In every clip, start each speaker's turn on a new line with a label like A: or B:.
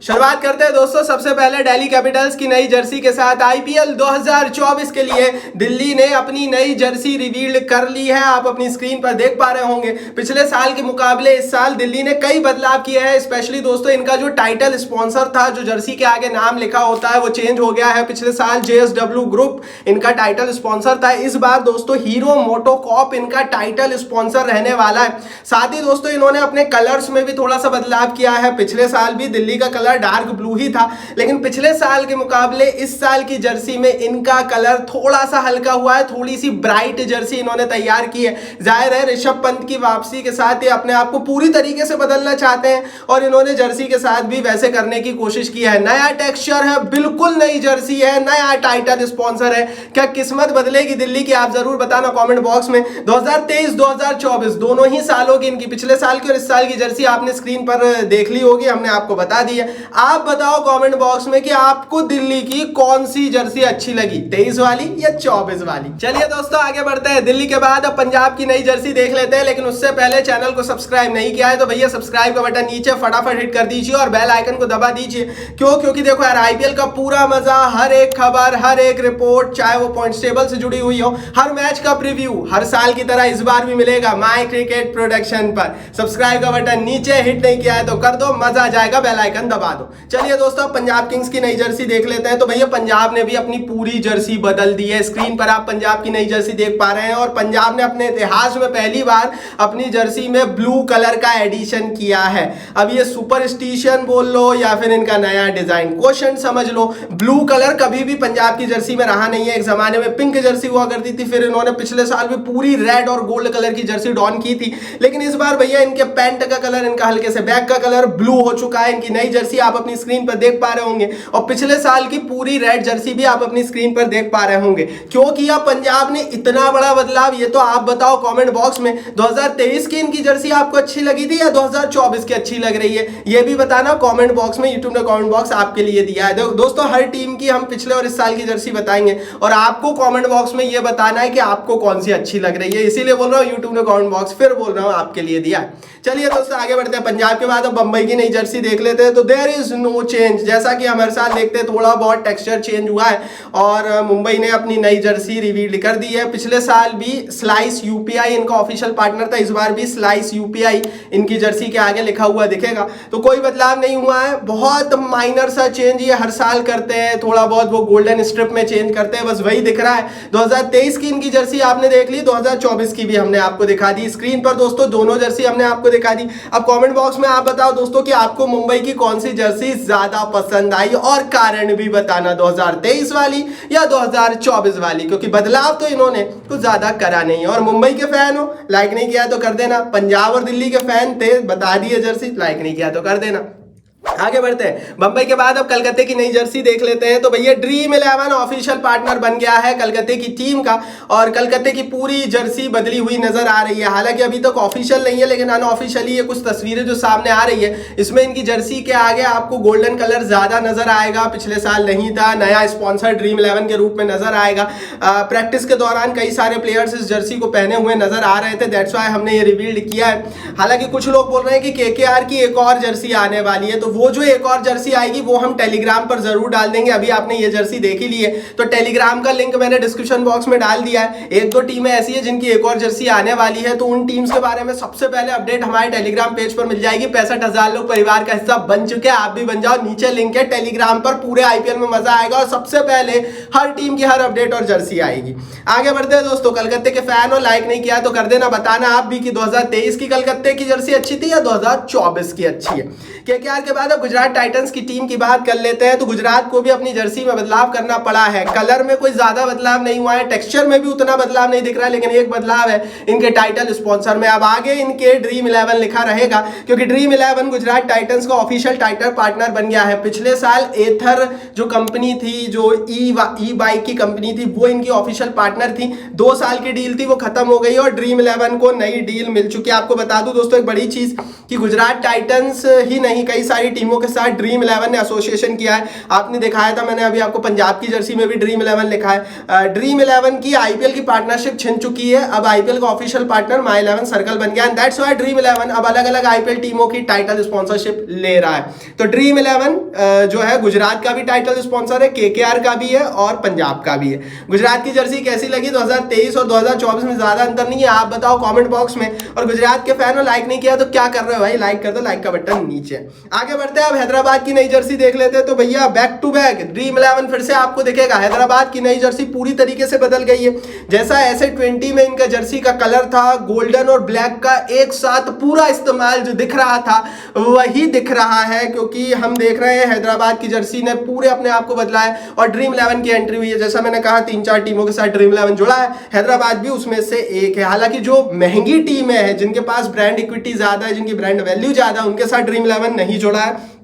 A: शुरुआत करते हैं दोस्तों सबसे पहले दिल्ली कैपिटल्स की नई जर्सी के साथ। आईपीएल 2024 के लिए दिल्ली ने अपनी नई जर्सी रिवील कर ली है। आप अपनी स्क्रीन पर देख पा रहे होंगे। पिछले साल के मुकाबले इस साल दिल्ली ने कई बदलाव किए हैं। स्पेशली दोस्तों इनका जो टाइटल स्पॉन्सर था, जो जर्सी के आगे नाम लिखा होता है, वो चेंज हो गया है। पिछले साल JSW ग्रुप इनका टाइटल स्पॉन्सर था। इस बार दोस्तों हीरो मोटोकॉर्प इनका टाइटल स्पॉन्सर रहने वाला है। साथ ही दोस्तों इन्होंने अपने कलर्स में भी थोड़ा सा बदलाव किया है। पिछले साल भी दिल्ली का डार्क ब्लू ही था, लेकिन पिछले साल के मुकाबले इस साल की जर्सी में इनका कलर थोड़ा सा हल्का हुआ है। थोड़ी सी ब्राइट जर्सी इन्होंने तैयार की है। जाहिर है ऋषभ पंत की वापसी के साथ ये अपने आप को पूरी तरीके से बदलना चाहते हैं और इन्होंने जर्सी के साथ भी वैसे करने की कोशिश की है। नया टेक्सचर है, बिल्कुल नई जर्सी है, नया टाइटल स्पॉन्सर है। क्या किस्मत बदलेगी दिल्ली की? आप जरूर बताना कमेंट बॉक्स में। 2023-2024 दोनों ही सालों की इनकी, पिछले साल की और इस साल की जर्सी आपने स्क्रीन पर देख ली होगी, हमने आपको बता दी है। आप बताओ कमेंट बॉक्स में कि आपको दिल्ली की कौन सी जर्सी अच्छी लगी, 23 वाली या 24 वाली। चलिए दोस्तों आगे बढ़ते हैं। दिल्ली के बाद अब पंजाब की नई जर्सी देख लेते हैं, लेकिन उससे पहले चैनल को सब्सक्राइब नहीं किया है तो भैया सब्सक्राइब का बटन नीचे फटाफट हिट कर दीजिए और बेल आइकन को दबा दीजिए। क्योंकि देखो यार, आईपीएल का पूरा मजा, हर एक खबर, हर एक रिपोर्ट, चाहे वो पॉइंट्स टेबल से जुड़ी हुई हो, हर मैच का प्रीव्यू हर साल की तरह इस बार भी मिलेगा माय क्रिकेट प्रोडक्शन पर। सब्सक्राइब का बटन नीचे हिट नहीं किया है तो कर दो, मजा आ जाएगा, बेल आइकन दबा दो। चलिए दोस्तों पंजाब किंग्स की नई जर्सी देख लेते हैं। तो भैया पंजाब ने भी अपनी पूरी जर्सी बदल दी है। स्क्रीन पर आप पंजाब की नई जर्सी देख पा रहे हैं और पंजाब ने अपने इतिहास में पहली बार अपनी जर्सी में ब्लू कलर का एडिशन किया है। अब ये सुपरस्टिशन बोल लो या फिर इनका नया डिजाइन, क्वेश्चन समझ लो। ब्लू कलर कभी भी पंजाब की जर्सी में रहा नहीं है। एक जमाने में पिंक जर्सी हुआ करती थी, फिर इन्होंने पिछले साल भी पूरी रेड और गोल्ड कलर की जर्सी डॉन की थी, लेकिन इस बार भैया इनके पैंट का कलर, इनका हल्के से बैक का कलर ब्लू हो चुका है। इनकी नई जर्सी आप अपनी स्क्रीन पर देख पा रहे होंगे और पिछले साल की पूरी रेड जर्सी भी आप अपनी स्क्रीन पर देख पा रहे होंगे। क्यों किया पंजाब ने इतना बड़ा बदलाव, ये तो आप बताओ कमेंट बॉक्स में। 2023 की इनकी जर्सी आपको अच्छी लगी थी या 2024 की अच्छी लग रही है, ये भी बताना कमेंट बॉक्स में। यूट्यूब ने कमेंट बॉक्स आपके लिए दिया है। दोस्तों हर टीम की हम पिछले और इस साल की जर्सी बताएंगे और आपको कमेंट बॉक्स में ये बताना है कि आपको कौन सी अच्छी लग रही है। इसीलिए बोल रहा हूँ यूट्यूब ने कमेंट बॉक्स फिर बोल रहा हूँ आपके लिए दिया है। चलिए दोस्तों आगे बढ़ते हैं। पंजाब के बाद अब बंबई की नई जर्सी देख लेते हैं। तो देयर इज नो चेंज, जैसा कि हम हर साल देखते हैं थोड़ा बहुत टेक्सचर चेंज हुआ है और मुंबई ने अपनी नई जर्सी रिवील कर दी है। पिछले साल भी स्लाइस यूपीआई इनका ऑफिशियल पार्टनर था, इस बार भी स्लाइस यूपीआई इनकी जर्सी के आगे लिखा हुआ दिखेगा। तो कोई बदलाव नहीं हुआ है, बहुत माइनर सा चेंज ये हर साल करते हैं, थोड़ा बहुत वो गोल्डन स्ट्रिप में चेंज करते हैं, बस वही दिख रहा है। 2023 की इनकी जर्सी आपने देख ली, 2024 की भी हमने आपको दिखा दी स्क्रीन पर। दोस्तों दोनों जर्सी हमने आपको दिखा दी। अब कमेंट बॉक्स में आप बताओ दोस्तों कि आपको मुंबई की कौन सी जर्सी ज्यादा पसंद आई और कारण भी बताना, 2023 वाली या 2024 वाली, क्योंकि बदलाव तो इन्होंने कुछ ज्यादा करा नहीं है। और मुंबई के फैन हो, लाइक नहीं किया तो कर देना। पंजाब और दिल्ली के फैन थे, बता दिए जर्सी, लाइक नहीं किया तो कर देना। आगे बढ़ते हैं। बंबई के बाद अब कलकत्ते की नई जर्सी देख लेते हैं। तो भैया ड्रीम 11 ऑफिशियल पार्टनर बन गया है कलकत्ते की टीम का और कलकत्ते की पूरी जर्सी बदली हुई नजर आ रही है। हालांकि अभी तक ऑफिशियल नहीं है, लेकिन अनऑफिशियली ये कुछ तस्वीरें जो सामने आ रही है, इसमें इनकी जर्सी के आगे आपको गोल्डन कलर ज्यादा नजर आएगा। पिछले साल नहीं था, नया स्पॉन्सर ड्रीम 11 के रूप में नजर आएगा। प्रैक्टिस के दौरान कई सारे प्लेयर्स इस जर्सी को पहने हुए नजर आ रहे थे, दैट्स व्हाई हमने ये रिवील्ड किया है। हालांकि कुछ लोग बोल रहे हैं कि केकेआर की एक और जर्सी आने वाली है, तो वो जो एक और जर्सी आएगी वो हम टेलीग्राम पर जरूर डाल देंगे। अभी आपने ये जर्सी देख ही ली है तो टेलीग्राम का लिंक मैंने डिस्क्रिप्शन बॉक्स में डाल दिया है। एक दो टीमें ऐसी है जिनकी एक और जर्सी आने वाली है, तो उन टीम्स के बारे में सबसे पहले अपडेट हमारे टेलीग्राम पेज पर मिल जाएगी। 65,000 लोग परिवार का हिस्सा बन चुके हैं, आप भी बन जाओ। नीचे लिंक है टेलीग्राम पर, पूरे आईपीएल में मजा आएगा और सबसे पहले हर टीम की हर अपडेट और जर्सी आएगी। आगे बढ़ते हैं दोस्तों। कलकत्ते के फैन हो, लाइक नहीं किया तो कर देना, बताना आप भी कि 2023 की कलकत्ते की जर्सी अच्छी थी या 2024 की अच्छी है। केकेआर के बाद अब गुजरात टाइटंस की टीम की बात कर लेते हैं। तो गुजरात को भी अपनी जर्सी में बदलाव करना पड़ा है। कलर में कोई ज्यादा बदलाव नहीं हुआ है, टेक्सचर में भी उतना बदलाव नहीं दिख रहा है, लेकिन एक बदलाव है इनके टाइटल स्पॉन्सर में। अब आगे इनके ड्रीम 11 लिखा रहेगा, क्योंकि ड्रीम 11 गुजरात टाइटंस का ऑफिशियल टाइटल पार्टनर बन गया है। पिछले साल एथर जो कंपनी थी, जो ई बाइक की कंपनी थी, वो इनकी ऑफिशियल पार्टनर थी। 2 साल की डील थी, वो खत्म हो गई और ड्रीम 11 को नई डील मिल चुकी है। आपको बता दूं दोस्तों एक बड़ी चीज कि गुजरात टाइटंस ही नहीं, कई सारी टीमों के साथ ड्रीम 11 ने एसोसिएशन किया है। आपने दिखाया था मैंने अभी आपको पंजाब की जर्सी में भी ड्रीम 11 लिखा है। ड्रीम 11 की आईपीएल की पार्टनरशिप छिन चुकी है, अब आईपीएल का ऑफिशियल पार्टनर माई 11 सर्कल बन गया एंड दैट्स व्हाई ड्रीम 11 अब अलग अलग आईपीएल टीमों की टाइटल स्पॉन्सरशिप ले रहा है। तो ड्रीम 11 जो है गुजरात का भी टाइटल स्पॉन्सर है, केकेआर का भी है और पंजाब का भी है। गुजरात की जर्सी कैसी लगी 2023 और 2024 में? ज्यादा अंतर नहीं है, आप बताओ कमेंट बॉक्स में। और गुजरात के फैन हो लाइक नहीं किया तो क्या कर रहे हो भाई, लाइक कर दो, लाइक का बटन नीचे। आगे बढ़ते हैं, अब हैदराबाद की नई जर्सी देख लेते हैं। तो भैया बैक टू बैक ड्रीम 11 फिर से आपको दिखेगा। हैदराबाद की नई जर्सी पूरी तरीके से बदल गई है। जैसा SA20 में इनका जर्सी का कलर था गोल्डन और ब्लैक का एक साथ पूरा इस्तेमाल जो दिख रहा था वही दिख रहा है, क्योंकि हम देख रहे हैं हैदराबाद की जर्सी ने पूरे अपने आप को बदला है और ड्रीम 11 की एंट्री हुई है। जैसा मैंने कहा 3-4 टीमों के साथ ड्रीम 11 जुड़ा है, हैदराबाद भी उसमें से एक है। हालांकि जो महंगी टीमें हैं, जिनके पास ब्रांड इक्विटी ज्यादा है, जिनकी ब्रांड वैल्यू ज्यादा है, उनके साथ ड्रीम 11 नहीं जुड़ा है,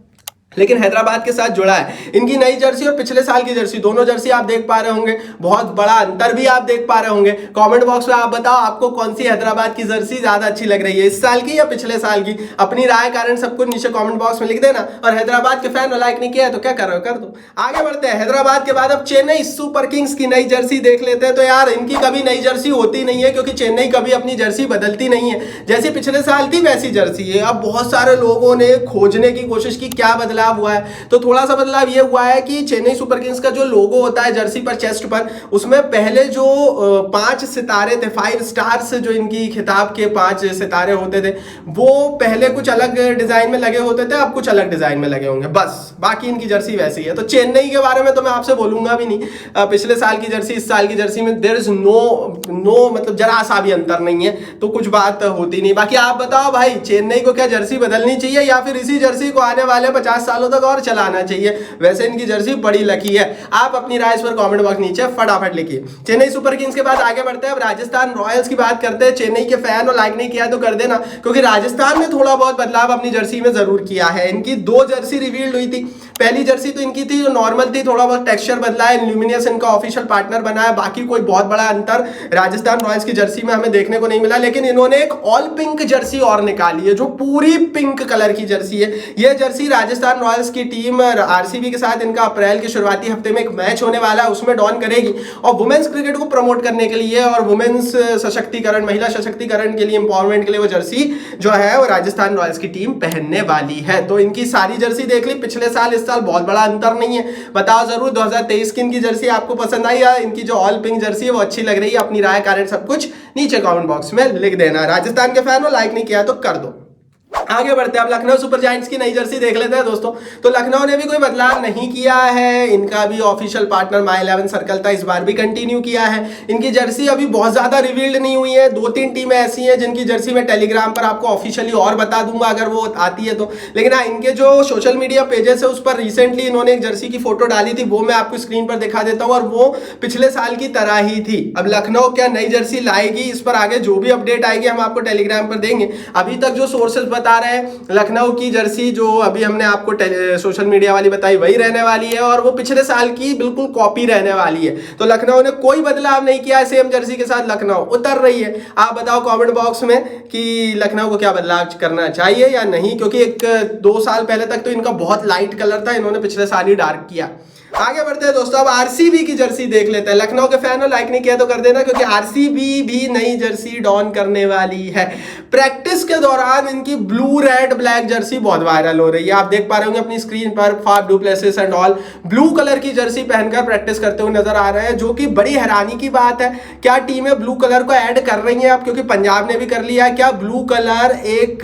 A: लेकिन हैदराबाद के साथ जुड़ा है। इनकी नई जर्सी और पिछले साल की जर्सी, दोनों जर्सी आप देख पा रहे होंगे, बहुत बड़ा अंतर भी आप देख पा रहे होंगे। कमेंट बॉक्स में आप बताओ आपको कौन सी हैदराबाद की जर्सी ज्यादा अच्छी लग रही है, इस साल की या पिछले साल की? अपनी राय कारण सब कुछ नीचे कमेंट बॉक्स में लिख देना। और हैदराबाद के फैन लाइक नहीं किया है तो क्या कर रहे हो, कर दो। आगे बढ़ते हैं, हैदराबाद के बाद अब चेन्नई सुपर किंग्स की नई जर्सी देख लेते हैं। तो यार इनकी कभी नई जर्सी होती नहीं है, क्योंकि चेन्नई कभी अपनी जर्सी बदलती नहीं है। जैसी पिछले साल थी वैसी जर्सी है। अब बहुत सारे लोगों ने खोजने की कोशिश की क्या बदलाव हुआ है, तो थोड़ा सा बदलाव ये हुआ है कि चेन्नई सुपर किंग्स का जो लोगो होता है जर्सी पर, चेस्ट पर, उसमें पहले जो 5 सितारे थे, 5 स्टार्स, जो इनकी खिताब के 5 सितारे होते थे, वो पहले कुछ अलग डिजाइन में लगे होते थे, अब कुछ अलग डिजाइन में लगे होंगे, बस। बाकी इनकी जर्सी वैसी है। तो चेन्नई के बारे में तो मैं आपसे बोलूंगा भी नहीं। पिछले साल की जर्सी इस साल की जर्सी में देयर इज नो मतलब जरा सा भी अंतर नहीं है, तो कुछ बात होती नहीं। बाकी आप बताओ भाई, चेन्नई को क्या जर्सी बदलनी चाहिए या फिर इसी जर्सी को आने वाले 50 सालों तक और चलाना चाहिए? वैसे इनकी जर्सी बड़ी लकी है। आप अपनी राय इस पर कमेंट बॉक्स नीचे फटाफट लिखिए। चेन्नई सुपर किंग्स के बाद आगे बढ़ते हैं, अब राजस्थान रॉयल्स की बात करते हैं। चेन्नई के फैन और लाइक नहीं किया तो कर देना, क्योंकि राजस्थान ने थोड़ा बहुत बदलाव अपनी जर्सी में जरूर किया है। इनकी 2 जर्सी रिवील्ड हुई थी। पहली जर्सी तो इनकी थी जो नॉर्मल थी, थोड़ा बहुत टेक्सचर बदला है, ल्यूमिनियस इनका ऑफिशियल पार्टनर बना है, बाकी कोई बहुत बड़ा अंतर राजस्थान रॉयल्स की जर्सी में हमें देखने को नहीं मिला। लेकिन इन्होंने एक ऑल पिंक जर्सी और निकाली है, जो पूरी पिंक कलर की जर्सी है। यह जर्सी राजस्थान रॉयल्स की टीम आरसीबी के साथ इनका अप्रैल के शुरुआती हफ्ते में एक मैच होने वाला है, उसमें डॉन करेगी और वुमेन्स क्रिकेट को प्रमोट करने के लिए और वुमेन्स सशक्तिकरण, महिला सशक्तिकरण के लिए, एम्पावरमेंट के लिए वो जर्सी जो है वो राजस्थान रॉयल्स की टीम पहनने वाली है। तो इनकी सारी जर्सी देख ली, पिछले साल इस साल बहुत बड़ा अंतर नहीं है। बताओ जरूर 2023 की इनकी जर्सी आपको पसंद आई या इनकी जो ऑल पिंक जर्सी है वो अच्छी लग रही है? अपनी राय कारण सब कुछ नीचे कमेंट बॉक्स में लिख देना। राजस्थान के फैन हो, लाइक नहीं किया तो कर दो। आगे बढ़ते हैं, अब लखनऊ सुपर जायंट्स की नई जर्सी देख लेते हैं दोस्तों। तो लखनऊ ने भी कोई बदलाव नहीं किया है, इनका भी ऑफिशियल पार्टनर माई 11 सर्कल था, इस बार भी कंटिन्यू किया है। इनकी जर्सी अभी बहुत ज्यादा रिवील्ड नहीं हुई है। 2-3 टीमें ऐसी हैं जिनकी जर्सी मैं टेलीग्राम पर आपको ऑफिशियली और बता दूंगा अगर वो आती है तो। लेकिन हाँ, इनके जो सोशल मीडिया पेजेस है उस पर रिसेंटली इन्होंने एक जर्सी की फोटो डाली थी, वो मैं आपको स्क्रीन पर दिखा देता हूँ, और वो पिछले साल की तरह ही थी। अब लखनऊ क्या नई जर्सी लाएगी, इस पर आगे जो भी अपडेट आएगी हम आपको टेलीग्राम पर देंगे। अभी तक जो सोर्सेज बता रहे हैं, लखनऊ की जर्सी जो अभी हमने आपको सोशल मीडिया वाली बताई वही रहने वाली है, और वो पिछले साल की बिल्कुल कॉपी रहने वाली है। तो लखनऊ ने कोई बदलाव नहीं किया है, सेम जर्सी के साथ लखनऊ उतर रही है। आप बताओ कमेंट बॉक्स में कि लखनऊ को क्या बदलाव करना चाहिए या नहीं, क्योंकि 1-2 साल पहले तक तो इनका बहुत लाइट कलर था, इन्होंने पिछले साल ही डार्क किया। आगे बढ़ते हैं दोस्तों, अब आरसीबी की जर्सी देख लेते हैं। लखनऊ के फैन हो, लाइक नहीं किया तो कर देना, क्योंकि आरसीबी भी नई जर्सी डॉन करने वाली है। प्रैक्टिस के दौरान इनकी ब्लू रेड ब्लैक जर्सी बहुत वायरल हो रही है, आप देख पा रहे होंगे अपनी स्क्रीन पर। Faf du Plessis and all blue colour की जर्सी पहनकर प्रैक्टिस करते हुए नजर आ रहे हैं, जो कि बड़ी हैरानी की बात है। क्या टीमें ब्लू कलर को ऐड कर रही हैं अब, क्योंकि पंजाब ने भी कर लिया है? क्या ब्लू कलर एक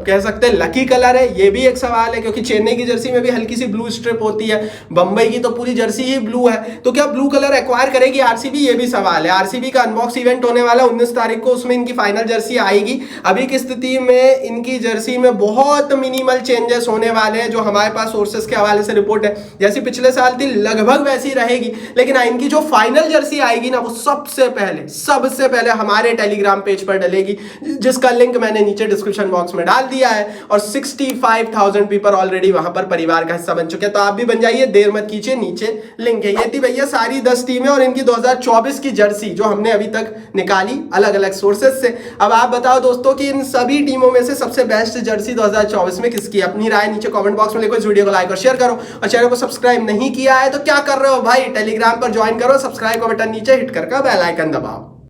A: कह सकते हैं लकी कलर है? ये भी एक सवाल है, क्योंकि चेन्नई की जर्सी में भी हल्की सी ब्लू स्ट्रिप होती है, बंबई की तो पूरी जर्सी ही ब्लू है। तो क्या ब्लू कलर एक्वायर करेगी आरसीबी? ये भी सवाल है। आरसीबी का अनबॉक्स इवेंट होने वाला 19 तारीख को, उसमें इनकी फाइनल जर्सी आएगी। अभी की स्थिति में इनकी जर्सी में बहुत मिनिमल चेंजेस होने वाले हैं, जो हमारे पास सोर्सेस के हवाले से रिपोर्ट है। जैसी पिछले साल थी लगभग वैसी रहेगी, लेकिन इनकी जो फाइनल जर्सी आएगी ना, वो सबसे पहले हमारे टेलीग्राम पेज पर डलेगी, जिसका लिंक मैंने नीचे डिस्क्रिप्शन बॉक्स में डाल दिया है। और 65,000 पीपल ऑलरेडी वहां पर परिवार का हिस्सा बन चुके हैं, तो आप भी बन जाइए, देर मत कीजिए। कीजिए, नीचे लिंक है। ये थी भैया सारी 10 टीमें और इनकी 2024 की जर्सी जो हमने अभी तक निकाली अलग अलग सोर्सेज से। अब आप बताओ दोस्तों कि इन सभी टीमों में से सबसे बेस्ट जर्सी 2024 में किसकी? अपनी राय नीचे कमेंट बॉक्स में लिखो, इस वीडियो को लाइक और शेयर करो, और चैनल को सब्सक्राइब नहीं किया है तो क्या कर रहे हो भाई, टेलीग्राम पर ज्वाइन करो, सब्सक्राइब का बटन नीचे हिट करके बेल आइकन दबाओ।